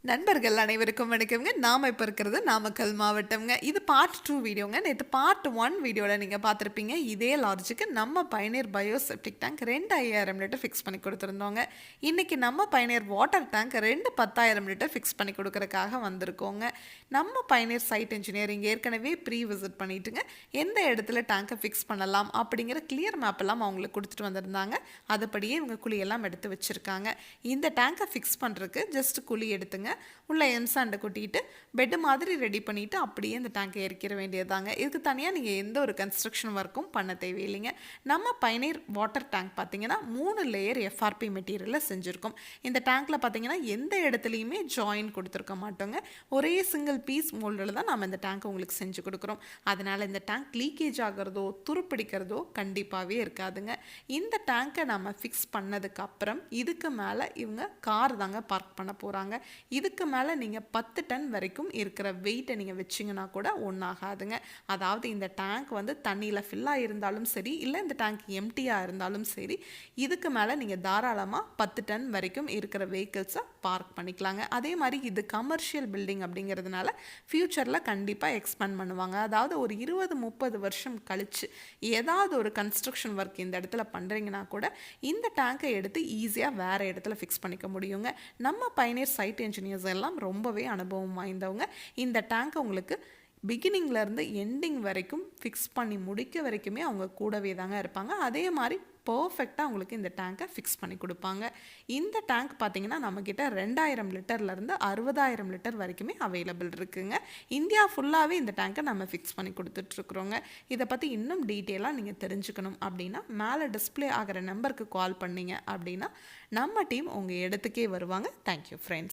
நண்பர்கள் அனைவருக்கும் வணக்கம்ங்க. நாம இப்ப இருக்கிறது நாமக்கல் மாவட்டம்ங்க. இது பார்ட் 2 வீடியோங்க. நேத்து பார்ட் 1 வீடியோல நீங்க பார்த்திருப்பீங்க. இதே லாஜிக்கு நம்ம Pioneer bio septic tank 2,5000 litre fix பண்ணி கொடுத்துருந்தோங்க. இன்னைக்கு நம்ம Pioneer water tank 10,000 litre fix பண்ணி கொடுக்கறதுக்காக வந்திருக்கோங்க. நம்ம பயனியர் சைட் இன்ஜினியரிங் ஏற்கனவே ப்ரீ விசிட் பண்ணிட்டுங்க எந்த இடத்துல டேங்கை ஃபிக்ஸ் பண்ணலாம் அப்படிங்கிற கிளியர் மேப் எல்லாம் அவங்களுக்கு கொடுத்துட்டு வந்திருந்தாங்க. அதுபடியே இவங்க குழியெல்லாம் எடுத்து வச்சிருக்காங்க. இந்த டேங்கை ஃபிக்ஸ் பண்ணுறதுக்கு ஜஸ்ட் குழி எடுத்துங்க, உள்ள எம்சாண்டை கொட்டிட்டு பெட்டு மாதிரி ரெடி பண்ணிவிட்டு அப்படியே இந்த டேங்கை இறக்கிற வேண்டியதாங்க. இதுக்கு தனியாக நீங்கள் எந்த ஒரு கன்ஸ்ட்ரக்ஷன் ஒர்க்கும் பண்ண தேவையில்லைங்க. நம்ம பயனியர் வாட்டர் டேங்க் பார்த்தீங்கன்னா 3 லேயர் எஃப்ஆர்பி மெட்டீரியலில் செஞ்சுருக்கோம். இந்த டேங்க்கில் பார்த்தீங்கன்னா எந்த இடத்துலையுமே ஜாயின் கொடுத்துருக்க மாட்டோங்க. ஒரே சிங்கிள் பீஸ் மோல்டில் தான் நம்ம இந்த டேங்க் உங்களுக்கு செஞ்சு கொடுக்குறோம். அதனால் இந்த டேங்க் லீக்கேஜ் ஆகிறதோ துருப்பிடிக்கிறதோ கண்டிப்பாகவே இருக்காதுங்க. இந்த டேங்கை நம்ம ஃபிக்ஸ் பண்ணதுக்கப்புறம் இதுக்கு மேலே இவங்க கார் தாங்க பார்க் பண்ண போகிறாங்க. இதுக்கு மேலே நீங்கள் 10 டன் வரைக்கும் இருக்கிற வெயிட்டை நீங்கள் வச்சிங்கன்னா கூட ஒன்றாகாதுங்க. அதாவது இந்த டேங்க் வந்து தண்ணியில் ஃபில்லாக இருந்தாலும் சரி, இல்லை இந்த டேங்க் எம்டியாக இருந்தாலும் சரி, இதுக்கு மேலே நீங்கள் தாராளமாக 10 டன் வரைக்கும் இருக்கிற வெஹிக்கிள்ஸை பார்க் பண்ணிக்கலாங்க. அதே மாதிரி இது கமர்ஷியல் பில்டிங் அப்படிங்கிறதுனால ஃப்யூச்சரில் கண்டிப்பாக எக்ஸ்பேண்ட் பண்ணுவாங்க. அதாவது ஒரு 20-30 வருஷம் கழித்து ஏதாவது ஒரு கன்ஸ்ட்ரக்ஷன் ஒர்க் இந்த இடத்துல பண்ணுறீங்கன்னா கூட இந்த டேங்கை எடுத்து ஈஸியாக வேறு இடத்துல ஃபிக்ஸ் பண்ணிக்க முடியுங்க. நம்ம பயனியர் சைட் இன்ஜினியர்ஸ் எல்லாம் ரொம்பவே அனுபவம் வாய்ந்தவங்க. இந்த டேங்கை உங்களுக்கு பிகினிங்லேருந்து எண்டிங் வரைக்கும் ஃபிக்ஸ் பண்ணி முடிக்க வரைக்குமே அவங்க கூடவே தாங்க இருப்பாங்க. அதே மாதிரி பர்ஃபெக்டாக உங்களுக்கு இந்த டேங்கை ஃபிக்ஸ் பண்ணி கொடுப்பாங்க. இந்த டேங்க் பார்த்தீங்கன்னா நம்மக்கிட்ட 2000 லிட்டர்லேருந்து 60,000 லிட்டர் வரைக்குமே அவைலபிள் இருக்குங்க. இந்தியா ஃபுல்லாகவே இந்த டேங்கை நம்ம ஃபிக்ஸ் பண்ணி கொடுத்துட்ருக்குறோங்க. இதை பற்றி இன்னும் டீட்டெயிலாக நீங்கள் தெரிஞ்சுக்கணும் அப்படின்னா மேலே டிஸ்பிளே ஆகிற நம்பருக்கு கால் பண்ணிங்க அப்படின்னா நம்ம டீம் உங்கள் இடத்துக்கே வருவாங்க. Thank you friends.